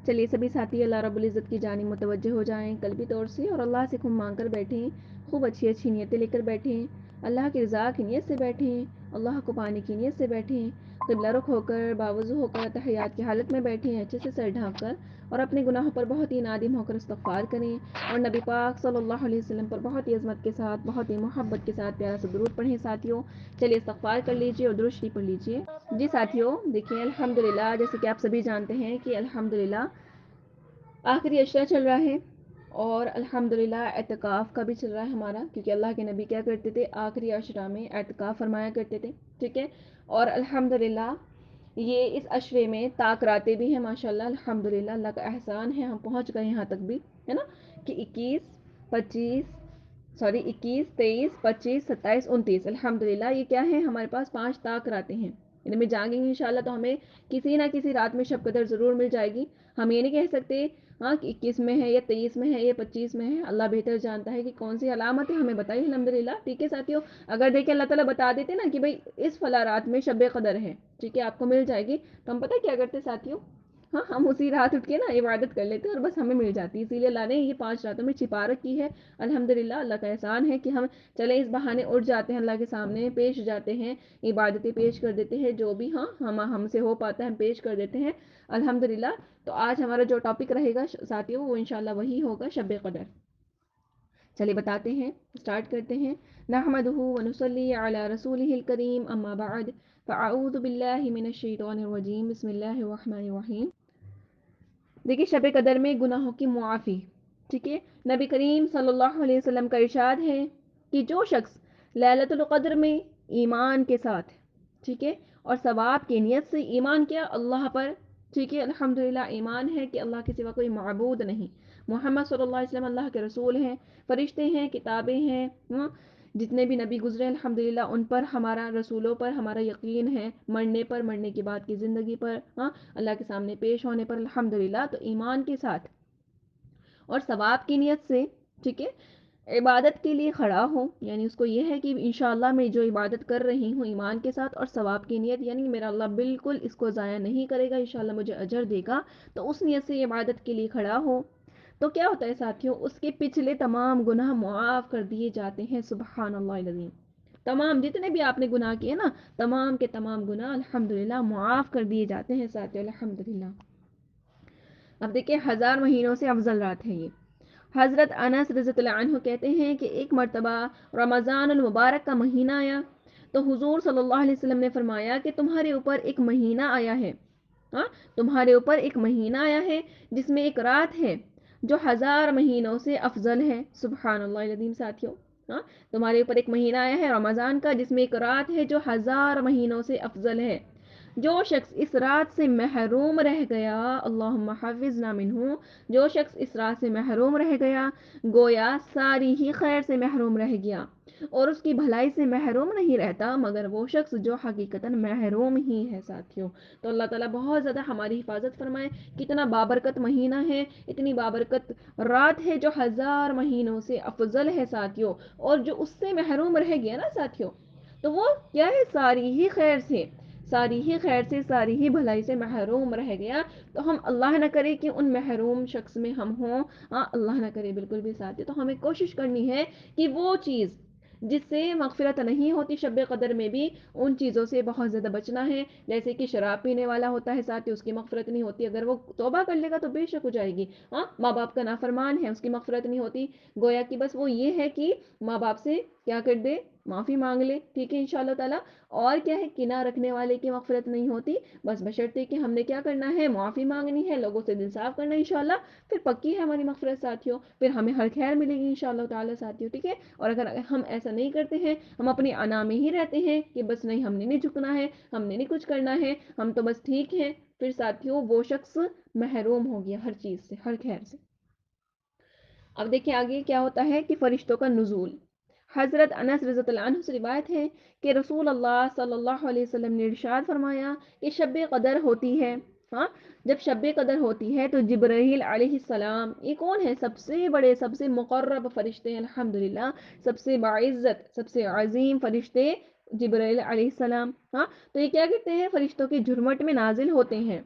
چلیے سبھی ساتھی اللہ رب العزت کی جانب متوجہ ہو جائیں قلبی طور سے، اور اللہ سے خوب مانگ کر بیٹھیں، خوب اچھی اچھی نیتیں لے کر بیٹھیں، اللہ کی رضا کی نیت سے بیٹھیں، اللہ کو پانے کی نیت سے بیٹھیں، قبلہ رخ ہو کر باوضو ہو کر تحیات کی حالت میں بیٹھیں، اچھے سے سر ڈھانپ کر، اور اپنے گناہوں پر بہت ہی نادم ہو کر استغفار کریں، اور نبی پاک صلی اللہ علیہ وسلم پر بہت ہی عظمت کے ساتھ، بہت ہی محبت کے ساتھ پیارا سا درود پڑھیں ساتھیوں۔ چلیے استغفار کر لیجئے اور درود شریف پڑھ لیجئے۔ جی ساتھیوں دیکھیں الحمدللہ، جیسے کہ آپ سبھی جانتے ہیں کہ الحمدللہ آخری عشرہ چل رہا ہے، اور الحمدللہ اعتکاف کا بھی چل رہا ہے ہمارا، کیونکہ اللہ کے نبی کیا کرتے تھے، آخری عشرہ میں اعتکاف فرمایا کرتے تھے، ٹھیک ہے۔ اور الحمدللہ یہ اس عشرے میں طاق راتیں بھی ہیں ماشاءاللہ، الحمدللہ اللہ کا احسان ہے، ہم پہنچ گئے یہاں تک بھی، ہے نا، کہ 21، 23، 25، 27، 29 الحمدللہ یہ کیا ہے، ہمارے پاس 5 طاق راتیں ہیں، یعنی میں جانگیں گے انشاءاللہ تو ہمیں کسی نہ کسی رات میں شب قدر ضرور مل جائے گی۔ ہم یہ نہیں کہہ سکتے ہاں کہ 21 میں ہے یا 23 میں ہے یا 25 میں ہے، اللہ بہتر جانتا ہے کہ کون سی علامت ہے، ہمیں بتائیے الحمدللہ، ٹھیک ہے ساتھیوں۔ اگر دیکھیں اللہ تعالیٰ بتا دیتے نا کہ بھائی اس فلاں رات میں شب قدر ہے، ٹھیک ہے، آپ کو مل جائے گی، تو ہم پتہ کیا کرتے ساتھیوں، ہاں ہم اسی رات اٹھ کے نا عبادت کر لیتے ہیں اور بس ہمیں مل جاتی ہے، اسی لیے اللہ نے یہ 5 راتوں میں چھپا رکھی ہے۔ الحمدللہ اللہ کا احسان ہے کہ ہم چلیں اس بہانے اٹھ جاتے ہیں، اللہ کے سامنے پیش جاتے ہیں، عبادتیں پیش کر دیتے ہیں، جو بھی ہاں ہم سے ہو پاتا ہے ہم پیش کر دیتے ہیں الحمدللہ۔ تو آج ہمارا جو ٹاپک رہے گا ساتھیوں وہ انشاءاللہ وہی ہوگا شب قدر۔ چلیے بتاتے ہیں، سٹارٹ کرتے ہیں۔ نحمدہ ونصلی علی رسولہ الکریم، اما بعد فاعوذ باللہ من الشیطان الرجیم، بسم اللہ الرحمن الرحیم۔ دیکھیے شب قدر میں گناہوں کی معافی، ٹھیک ہے، نبی کریم صلی اللہ علیہ وسلم کا ارشاد ہے کہ جو شخص لیلۃ القدر میں ایمان کے ساتھ، ٹھیک ہے، اور ثواب کی نیت سے ایمان کیا اللہ پر، ٹھیک ہے، الحمدللہ ایمان ہے کہ اللہ کے سوا کوئی معبود نہیں، محمد صلی اللہ علیہ وسلم اللہ کے رسول ہیں، فرشتے ہیں، کتابیں ہیں، جتنے بھی نبی گزرے الحمدللہ ان پر ہمارا، رسولوں پر ہمارا یقین ہے، مرنے پر، مرنے کے بعد کی زندگی پر، اللہ کے سامنے پیش ہونے پر الحمدللہ، تو ایمان کے ساتھ اور ثواب کی نیت سے، ٹھیک ہے، عبادت کے لیے کھڑا ہوں، یعنی اس کو یہ ہے کہ انشاءاللہ میں جو عبادت کر رہی ہوں ایمان کے ساتھ اور ثواب کی نیت، یعنی میرا اللہ بالکل اس کو ضائع نہیں کرے گا، انشاءاللہ مجھے اجر دے گا، تو اس نیت سے عبادت کے لیے کھڑا ہوں، تو کیا ہوتا ہے ساتھیوں، اس کے پچھلے تمام گناہ معاف کر دیے جاتے ہیں، سبحان اللہ العظیم۔ تمام جتنے بھی آپ نے گناہ کیے نا، تمام کے تمام گناہ الحمدللہ معاف کر دیے جاتے ہیں ساتھیوں، الحمدللہ۔ اب دیکھیں 1000 مہینوں سے افضل رات ہے یہ۔ حضرت انس رضی اللہ عنہ کہتے ہیں کہ ایک مرتبہ رمضان المبارک کا مہینہ آیا تو حضور صلی اللہ علیہ وسلم نے فرمایا کہ تمہارے اوپر ایک مہینہ آیا ہے، ہاں تمہارے اوپر ایک مہینہ آیا ہے جس میں ایک رات ہے جو 1000 مہینوں سے افضل ہے، سبحان اللہ العظیم ساتھیوں، ہاں تمہارے اوپر ایک مہینہ آیا ہے رمضان کا جس میں ایک رات ہے جو 1000 مہینوں سے افضل ہے، جو شخص اس رات سے محروم رہ گیا، اللہم حفظنا منہ، جو شخص اس رات سے محروم رہ گیا گویا ساری ہی خیر سے محروم رہ گیا، اور اس کی بھلائی سے محروم نہیں رہتا مگر وہ شخص جو حقیقتاً محروم ہی ہے ساتھیوں۔ تو اللہ تعالیٰ بہت زیادہ ہماری حفاظت فرمائے، کتنا بابرکت مہینہ ہے، اتنی بابرکت رات ہے جو 1000 مہینوں سے افضل ہے ساتھیوں، اور جو اس سے محروم رہ گیا نا ساتھیوں، تو وہ کیا ہے، ساری ہی خیر سے، ساری ہی خیر سے، ساری ہی بھلائی سے محروم رہ گیا، تو ہم اللہ نہ کرے کہ ان محروم شخص میں ہم ہوں، اللہ نہ کرے بالکل بھی ساتھی، تو ہمیں کوشش کرنی ہے کہ وہ چیز جس سے مغفرت نہیں ہوتی شب قدر میں بھی، ان چیزوں سے بہت زیادہ بچنا ہے، جیسے کہ شراب پینے والا ہوتا ہے ساتھی، اس کی مغفرت نہیں ہوتی، اگر وہ توبہ کر لے گا تو بے شک ہو جائے گی، ماں باپ کا نافرمان ہے اس کی مغفرت نہیں ہوتی، گویا کہ بس وہ یہ ہے کہ ماں باپ سے کیا کر دے، معافی مانگ لے، ٹھیک ہے انشاءاللہ تعالی، اور کیا ہے، کینہ رکھنے والے کی مغفرت نہیں ہوتی، بس بشرطے کہ ہم نے کیا کرنا ہے، معافی مانگنی ہے، لوگوں سے دل صاف کرنا ہے انشاءاللہ، پھر پکی ہے ہماری مغفرت ساتھیوں، پھر ہمیں ہر خیر ملے گی انشاءاللہ تعالی ساتھیوں، ٹھیک ہے۔ اور اگر ہم ایسا نہیں کرتے ہیں، ہم اپنی انا میں ہی رہتے ہیں کہ بس نہیں ہم نے نہیں جھکنا ہے، ہم نے نہیں کچھ کرنا ہے، ہم تو بس ٹھیک ہیں، پھر ساتھیوں وہ شخص محروم ہو گیا ہر چیز سے، ہر خیر سے۔ اب دیکھیں آگے کیا ہوتا ہے کہ فرشتوں کا نزول، حضرت انس رضی اللہ عنہ سے روایت ہے کہ رسول اللہ صلی اللہ علیہ وسلم نے ارشاد فرمایا کہ شب قدر ہوتی ہے، جب شب قدر ہوتی ہے تو جبرائیل علیہ السلام، یہ کون ہے، سب سے بڑے، سب سے مقرب فرشتے ہیں الحمدللہ، سب سے باعزت، سب سے عظیم فرشتے جبرائیل علیہ السلام، تو یہ کیا کہتے ہیں، فرشتوں کے جھرمٹ میں نازل ہوتے ہیں،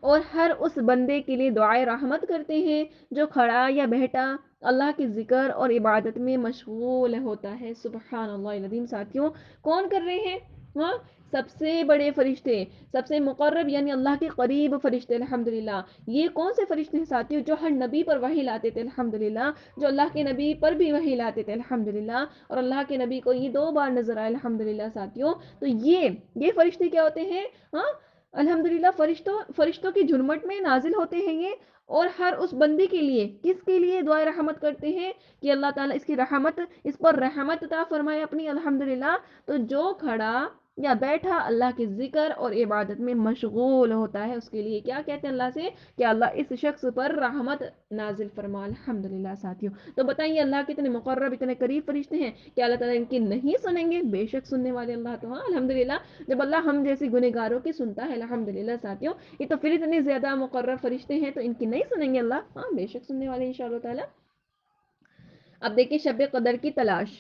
اور ہر اس بندے کے لیے دعائے رحمت کرتے ہیں جو کھڑا یا بیٹھا اللہ کے ذکر اور عبادت میں مشغول ہوتا ہے۔ سبحان اللہ العظیم۔ ساتھیوں، کون کر رہے ہیں؟ ہاں، سب سے بڑے فرشتے، سب سے مقرب یعنی اللہ کے قریب فرشتے، الحمدللہ۔ یہ کون سے فرشتے ہیں ساتھیوں؟ جو ہر نبی پر وحی لاتے تھے، الحمدللہ، جو اللہ کے نبی پر بھی وحی لاتے تھے، الحمدللہ، اور اللہ کے نبی کو یہ 2 بار نظر آئے، الحمدللہ ساتھیوں۔ تو یہ فرشتے کیا ہوتے ہیں؟ ہاں، الحمدللہ، فرشتوں کی جھرمٹ میں نازل ہوتے ہیں یہ، اور ہر اس بندے کے لیے، کس کے لیے دعائے رحمت کرتے ہیں کہ اللہ تعالیٰ اس کی رحمت، اس پر رحمت عطا فرمائے اپنی، الحمدللہ۔ تو جو کھڑا یا بیٹھا اللہ کے ذکر اور عبادت میں مشغول ہوتا ہے، اس کے لیے کیا کہتے ہیں اللہ سے؟ کہ اللہ اس شخص پر رحمت نازل فرما، الحمدللہ ساتھیوں۔ تو بتائیے اللہ کتنے مقرب، اتنے قریب فرشتے ہیں کہ اللہ تعالیٰ ان کی نہیں سنیں گے؟ بے شک سننے والے اللہ تو ہاں، الحمدللہ۔ جب اللہ ہم جیسی گنہگاروں کی سنتا ہے، الحمدللہ ساتھیوں، یہ تو پھر اتنے زیادہ مقرب فرشتے ہیں، تو ان کی نہیں سنیں گے اللہ؟ ہاں، بے شک سننے والے انشاءاللہ تعالیٰ۔ اب دیکھیں شب قدر کی تلاش،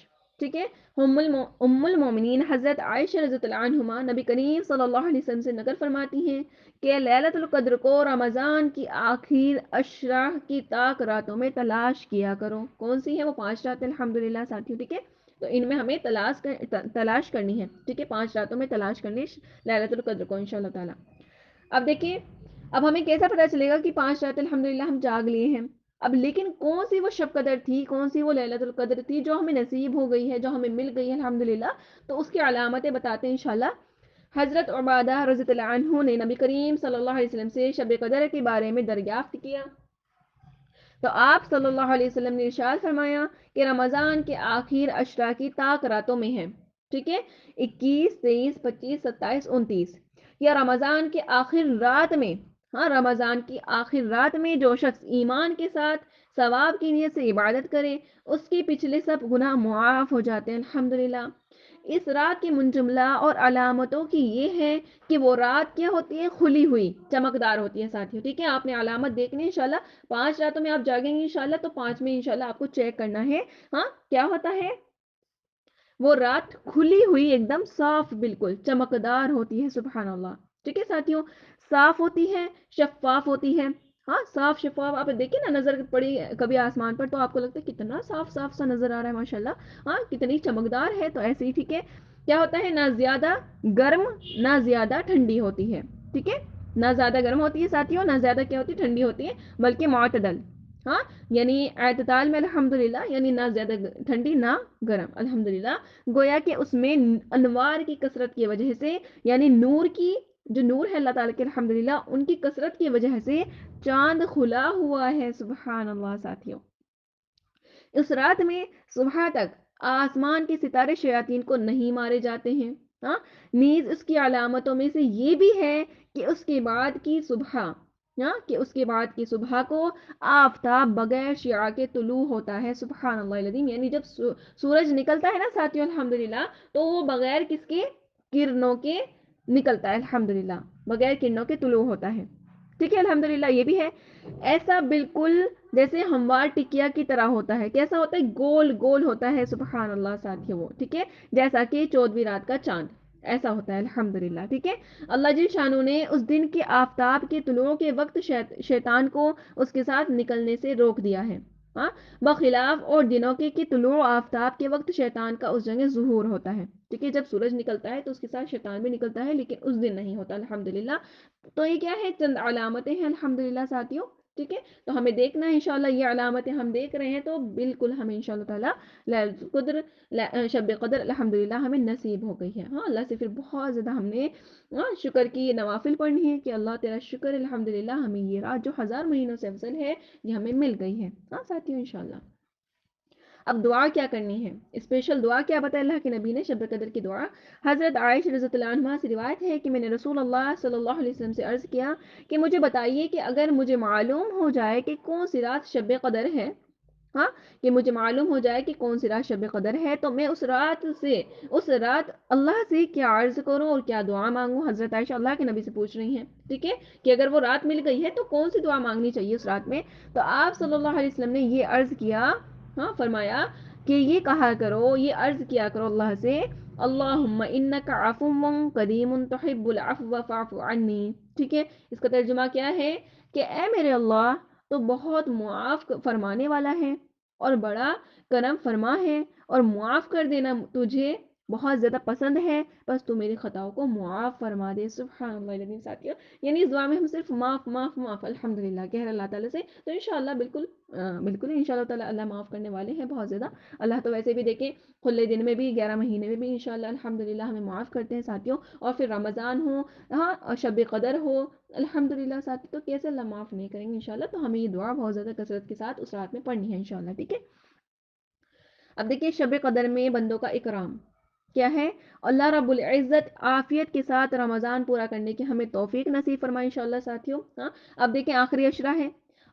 ٹھیک ہے؟ ام المومنین حضرت عائشہ رضی اللہ عنہما نبی کریم صلی اللہ علیہ وسلم سے نقل فرماتی ہیں کہ لیلۃ القدر کو رمضان کی آخر عشرہ کی طاق راتوں میں تلاش کیا کرو۔ کون سی ہے وہ؟ 5 راتیں، الحمدللہ ساتھیوں، ٹھیک ہے؟ تو ان میں ہمیں تلاش کرنی ہے، ٹھیک ہے؟ 5 راتوں میں تلاش کرنی لیلۃ القدر کو انشاءاللہ تعالی۔ اب دیکھیں، اب ہمیں کیسا پتا چلے گا کہ 5 راتیں الحمدللہ ہم جاگ لیے ہیں؟ اب لیکن کون سی وہ شب قدر تھی، کون سی وہ لیلۃ القدر تھی جو ہمیں نصیب ہو گئی ہے، جو ہمیں مل گئی ہے، الحمدللہ؟ تو اس کی علامتیں بتاتے ہیں انشاءاللہ۔ حضرت عبادہ رضی اللہ عنہ نے نبی کریم صلی اللہ علیہ وسلم سے شب قدر کے بارے میں دریافت کیا، تو آپ صلی اللہ علیہ وسلم نے ارشاد فرمایا کہ رمضان کے آخر عشرہ کی طاق راتوں میں ہے، ٹھیک ہے؟ 21، 23، 25، 27، 29، یا رمضان کے آخر رات میں۔ ہاں، رمضان کی آخر رات میں جو شخص ایمان کے ساتھ ثواب کی نیت سے عبادت کرے، اس کے پچھلے سب گناہ معاف ہو جاتے ہیں، الحمدللہ۔ اس رات کی منجملہ اور علامتوں کی یہ ہے کہ وہ رات کیا ہوتی ہے؟ کھلی ہوئی، چمکدار ہوتی ہے ساتھیوں، ٹھیک ہے؟ آپ نے علامت دیکھنی ہے انشاءاللہ۔ 5 راتوں میں آپ جاگیں گے انشاءاللہ، تو 5 میں انشاءاللہ آپ کو چیک کرنا ہے، ہاں کیا ہوتا ہے؟ وہ رات کھلی ہوئی، ایک دم صاف، بالکل چمکدار ہوتی ہے، سبحان اللہ، ٹھیک ہے ساتھیوں؟ صاف ہوتی ہے، شفاف ہوتی ہے، ہاں صاف شفاف۔ آپ دیکھیں نا، نظر پڑی کبھی آسمان پر تو آپ کو لگتا ہے کتنا صاف صاف سا نظر آ رہا ہے، ماشاءاللہ، ہاں کتنی چمکدار ہے، تو ایسے ہی، ٹھیک ہے؟ کیا ہوتا ہے؟ نہ زیادہ گرم نہ زیادہ ٹھنڈی ہوتی ہے، ٹھیک ہے؟ نہ زیادہ گرم ہوتی ہے ساتھیوں، نہ زیادہ کیا ہوتی ہے؟ ٹھنڈی ہوتی ہے، بلکہ معتدل، ہاں یعنی اعتدال میں، الحمدللہ، یعنی نہ زیادہ ٹھنڈی نہ گرم، الحمدللہ۔ گویا کہ اس میں انوار کی کثرت کی وجہ سے، یعنی نور کی، جو نور ہے اللہ تعالیٰ کے، الحمدللہ، ان کی کثرت کی وجہ سے چاند کھلا ہوا ہے، سبحان اللہ ساتھیوں۔ اس رات میں صبح تک آسمان کے ستارے شیاطین کو نہیں مارے جاتے ہیں، ہاں نیز اس کی علامتوں میں سے یہ بھی ہے کہ اس کے بعد کی صبح، ہاں کہ اس کے بعد کی صبح کو آفتاب بغیر شعاع کے طلوع ہوتا ہے، سبحان اللہ العظیم۔ یعنی جب سورج نکلتا ہے نا ساتھیوں، الحمدللہ، تو وہ بغیر کس کے؟ کرنوں کے نکلتا ہے، الحمدللہ، بغیر کرنوں کے طلوع ہوتا ہے، ٹھیک ہے؟ الحمدللہ، یہ بھی ہے۔ ایسا بالکل جیسے ہموار ٹکیا کی طرح ہوتا ہے، کیسا ہوتا ہے؟ گول گول ہوتا ہے، سبحان اللہ ساتھیوں، وہ، ٹھیک ہے؟ جیسا کہ 14ویں رات کا چاند ایسا ہوتا ہے، الحمدللہ، ٹھیک ہے؟ اللہ جل شانو نے اس دن کے آفتاب کے طلوع کے وقت شیطان کو اس کے ساتھ نکلنے سے روک دیا ہے، ہاں بخلاف اور دنوں کے کہ طلوع آفتاب کے وقت شیطان کا اس جگہ ظہور ہوتا ہے، ٹھیک ہے؟ جب سورج نکلتا ہے تو اس کے ساتھ شیطان بھی نکلتا ہے، لیکن اس دن نہیں ہوتا، الحمدللہ۔ تو یہ کیا ہے؟ چند علامتیں ہیں، الحمدللہ ساتھیوں، ٹھیک ہے؟ تو ہمیں دیکھنا ہے انشاءاللہ، یہ علامتیں ہم دیکھ رہے ہیں تو بالکل ہمیں انشاءاللہ تعالی لیلۃ القدر، شب قدر، الحمدللہ ہمیں نصیب ہو گئی ہے، ہاں اللہ سے پھر بہت زیادہ ہم نے شکر کی نوافل پڑھنی ہے کہ اللہ تیرا شکر، الحمدللہ، ہمیں یہ رات جو 1000 مہینوں سے افضل ہے، یہ ہمیں مل گئی ہے، ہاں ساتھیوں انشاءاللہ۔ اب دعا کیا کرنی ہے؟ اسپیشل دعا کیا بتایا اللہ کے نبی نے شب قدر کی دعا؟ حضرت عائشہ رضی اللہ عنہا سے روایت ہے کہ میں نے رسول اللہ صلی اللہ علیہ وسلم سے عرض کیا کہ مجھے بتائیے کہ اگر مجھے معلوم ہو جائے کہ کون سی رات شب قدر ہے، ہاں کہ مجھے معلوم ہو جائے کہ کون سی رات شب قدر ہے، تو میں اس رات اللہ سے کیا عرض کروں اور کیا دعا مانگوں؟ حضرت عائشہ اللہ کے نبی سے پوچھ رہی ہیں، ٹھیک ہے؟ کہ اگر وہ رات مل گئی ہے تو کون سی دعا مانگنی چاہیے اس رات میں؟ تو آپ صلی اللہ علیہ وسلم نے یہ عرض کیا، ہاں فرمایا کہ یہ کہا کرو، یہ عرض کیا کرو اللہ سے، اللہم انک عفو کریم تحب العفو فاعف عنی، ٹھیک ہے، اس کا ترجمہ کیا ہے کہ اے میرے اللہ تو بہت معاف فرمانے والا ہے اور بڑا کرم فرما ہے، اور معاف کر دینا تجھے بہت زیادہ پسند ہے، بس تو میری خطاؤں کو معاف فرما دے۔ سبحان اللہ العظیم ساتھیوں، یعنی اس دعا میں ہم صرف معاف معاف معاف الحمدللہ کہہ رہے اللہ تعالیٰ سے، تو انشاءاللہ بالکل بالکل انشاءاللہ تعالیٰ اللہ معاف کرنے والے ہیں بہت زیادہ۔ اللہ تو ویسے بھی دیکھیں کھلے دن میں بھی 11 مہینے میں بھی انشاءاللہ الحمدللہ ہمیں معاف کرتے ہیں ساتھیوں، اور پھر رمضان ہو، ہاں، اور شب قدر ہو، الحمدللہ ساتھی، تو کیسے اللہ معاف نہیں کریں گے انشاءاللہ۔ تو ہمیں یہ دعا بہت زیادہ کثرت کے ساتھ اس رات میں پڑھنی ہے انشاءاللہ، ٹھیک ہے۔ اب دیکھیے شب قدر میں بندوں کا اکرام کیا ہے، اللہ رب العزت عافیت کے ساتھ رمضان پورا کرنے کی ہمیں توفیق نصیب فرمائے انشاءاللہ ساتھیوں، ہاں۔ اب دیکھیں آخری عشرہ ہے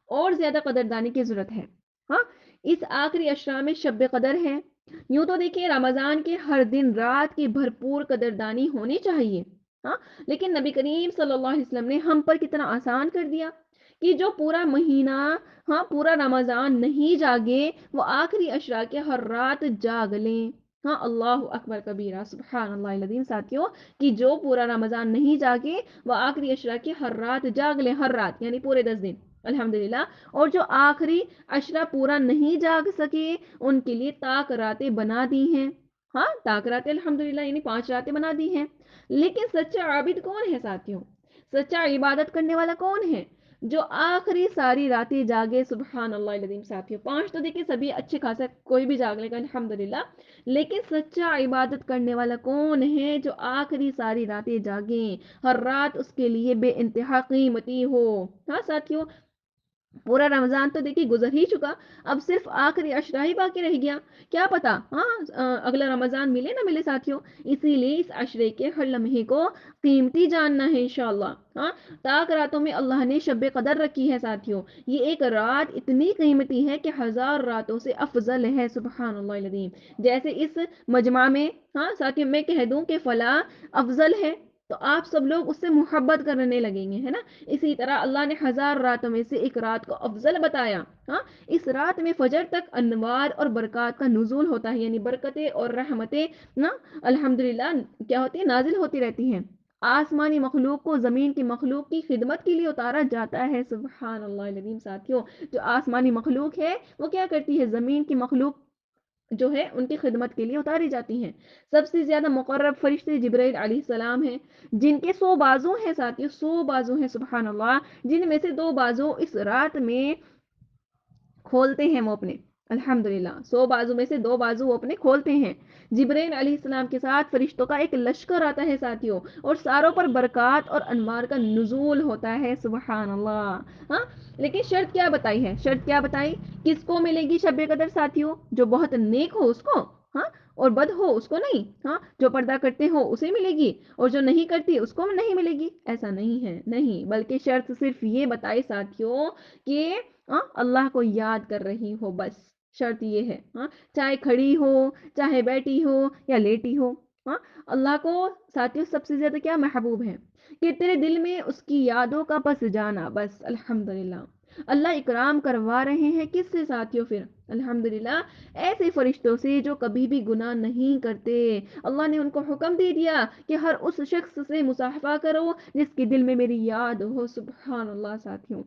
اور زیادہ قدردانی کی ضرورت ہے، ہاں۔ اس آخری عشرہ میں شب قدر ہے، یوں تو دیکھیں رمضان کے ہر دن رات کی بھرپور قدردانی ہونی چاہیے، ہاں، لیکن نبی کریم صلی اللہ علیہ وسلم نے ہم پر کتنا آسان کر دیا کہ جو پورا مہینہ، ہاں، پورا رمضان نہیں جاگے وہ آخری عشرہ کے ہر رات جاگ لیں، ہاں۔ اللہ اکبر کبیرہ، سبحان اللہ العظیم ساتھیوں، کہ جو پورا رمضان نہیں جاگے وہ آخری عشرہ کی ہر رات جاگ لیں، ہر رات یعنی پورے 10 دن الحمدللہ، اور جو آخری عشرہ پورا نہیں جاگ سکے ان کے لیے طاق راتیں بنا دی ہیں، ہاں، طاق راتیں الحمدللہ یعنی 5 راتیں بنا دی ہیں۔ لیکن سچا عابد کون ہے ساتھیوں، سچا عبادت کرنے والا کون ہے جو آخری ساری راتیں جاگے، سبحان اللہ العظیم ساتھیوں۔ 5 تو دیکھیں سبھی اچھے خاصا کوئی بھی جاگ لے گا الحمدللہ، لیکن سچا عبادت کرنے والا کون ہے جو آخری ساری راتیں جاگیں، ہر رات اس کے لیے بے انتہا قیمتی ہو، ہاں ساتھیوں۔ پورا رمضان تو دیکھیے گزر ہی چکا، اب صرف آخری عشرہ ہی باقی رہ گیا، کیا پتا ہاں اگلا رمضان ملے نہ ملے ساتھیوں، اسی لیے اس عشرے کے ہر لمحے کو قیمتی جاننا ہے انشاءاللہ، ہاں۔ طاق راتوں میں اللہ نے شب قدر رکھی ہے ساتھیوں، یہ ایک رات اتنی قیمتی ہے کہ 1000 راتوں سے افضل ہے، سبحان اللہ العظیم۔ جیسے اس مجمع میں، ہاں ساتھیوں، میں کہہ دوں کہ فلاں افضل ہے تو آپ سب لوگ اس سے محبت کرنے لگیں گے، ہے نا، اسی طرح اللہ نے 1000 راتوں میں سے ایک رات کو افضل بتایا، ہاں۔ اس رات میں فجر تک انوار اور برکات کا نزول ہوتا ہے، یعنی برکتیں اور رحمتیں نا الحمدللہ کیا ہوتی ہیں، نازل ہوتی رہتی ہیں، آسمانی مخلوق کو زمین کی مخلوق کی خدمت کے لیے اتارا جاتا ہے، سبحان اللہ العظیم ساتھیوں۔ جو آسمانی مخلوق ہے وہ کیا کرتی ہے، زمین کی مخلوق جو ہے ان کی خدمت کے لیے اتاری جاتی ہیں۔ سب سے زیادہ مقرب فرشتے جبرائیل علیہ السلام ہیں، جن کے 100 بازو ہیں ساتھیوں، 100 بازو ہیں، سبحان اللہ، جن میں سے 2 بازو اس رات میں کھولتے ہیں وہ اپنے، الحمدللہ 100 بازو میں سے 2 بازو وہ اپنے کھولتے ہیں۔ جبرائیل علیہ السلام کے ساتھ فرشتوں کا ایک لشکر آتا ہے ساتھیوں، اور ساروں پر برکات اور انوار کا نزول ہوتا ہے، سبحان اللہ، ہاں۔ لیکن شرط کیا بتائی ہے، شرط کیا بتائی، کس کو ملے گی شب قدر ساتھیوں، جو بہت نیک ہو اس کو، ہاں، اور بد ہو اس کو نہیں، ہاں، جو پردہ کرتے ہو اسے ملے گی اور جو نہیں کرتی اس کو نہیں ملے گی، ایسا نہیں ہے، نہیں، بلکہ شرط صرف یہ بتائی ساتھیوں کہ اللہ کو یاد کر رہی ہو، بس شرط یہ ہے، ہاں، چاہے کھڑی ہو، چاہے بیٹھی ہو یا لیٹی ہو، ہاں۔ اللہ کو ساتھیوں سب سے زیادہ کیا محبوب ہے کہ تیرے دل میں اس کی یادوں کا بس جانا، بس الحمدللہ۔ اللہ اکرام کروا رہے ہیں کس سے ساتھیوں، پھر الحمدللہ ایسے فرشتوں سے جو کبھی بھی گناہ نہیں کرتے۔ اللہ نے ان کو حکم دے دیا کہ ہر اس شخص سے مصافحہ کرو جس کے دل میں میری یاد ہو، سبحان اللہ ساتھیوں۔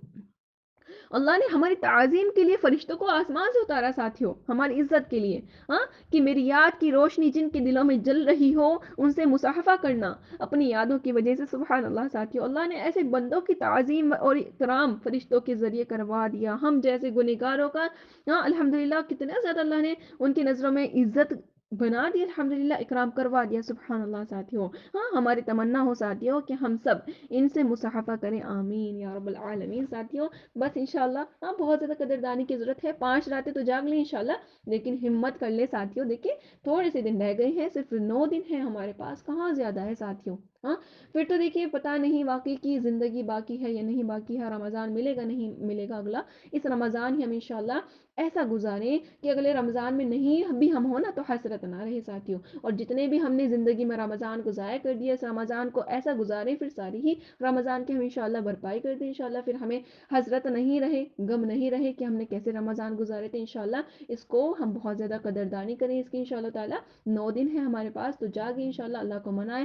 اللہ نے ہماری تعظیم کے لیے فرشتوں کو آسمان سے اتارا ساتھیوں، ہماری عزت کے لیے، ہاں، کہ میری یاد کی روشنی جن کے دلوں میں جل رہی ہو ان سے مصافحہ کرنا اپنی یادوں کی وجہ سے، سبحان اللہ ساتھیوں۔ اللہ نے ایسے بندوں کی تعظیم اور اکرام فرشتوں کے ذریعے کروا دیا، ہم جیسے گنہگاروں کا، ہاں الحمدللہ کتنا زیادہ اللہ نے ان کی نظروں میں عزت بنا دی، الحمدللہ اکرام کروا دیا، سبحان اللہ ساتھیوں۔ ہاں، ہماری تمنا ہو ساتھیوں کہ ہم سب ان سے مصافحہ کریں، آمین یا رب العالمین ساتھیوں۔ بس انشاءاللہ ہاں بہت زیادہ قدردانی کی ضرورت ہے، 5 راتیں تو جاگ لیں انشاءاللہ، لیکن ہمت کر لیں ساتھیوں، دیکھیں تھوڑے سے دن رہ گئے ہیں، صرف 9 دن ہیں ہمارے پاس، کہاں زیادہ ہے ساتھیوں، ہاں۔ پھر تو دیکھیے پتہ نہیں واقعی کی زندگی باقی ہے یا نہیں باقی ہے، رمضان ملے گا نہیں ملے گا اگلا، اس رمضان ہی ہم انشاءاللہ ایسا گزاریں کہ اگلے رمضان میں نہیں بھی ہم ہو نا تو حسرت نہ رہے ساتھیوں، اور جتنے بھی ہم نے زندگی میں رمضان کو ضائع کر دیا اس رمضان کو ایسا گزاریں پھر ساری ہی رمضان کی ہم انشاءاللہ بھرپائی کر دیں انشاءاللہ، پھر ہمیں حسرت نہیں رہے، غم نہیں رہے کہ ہم نے کیسے رمضان گزارے تھے، انشاءاللہ اس کو ہم بہت زیادہ قدردانی کریں اس کی انشاءاللہ تعالی۔ 9 دن ہے ہمارے پاس تو جاگے انشاءاللہ، اللہ کو منائیں،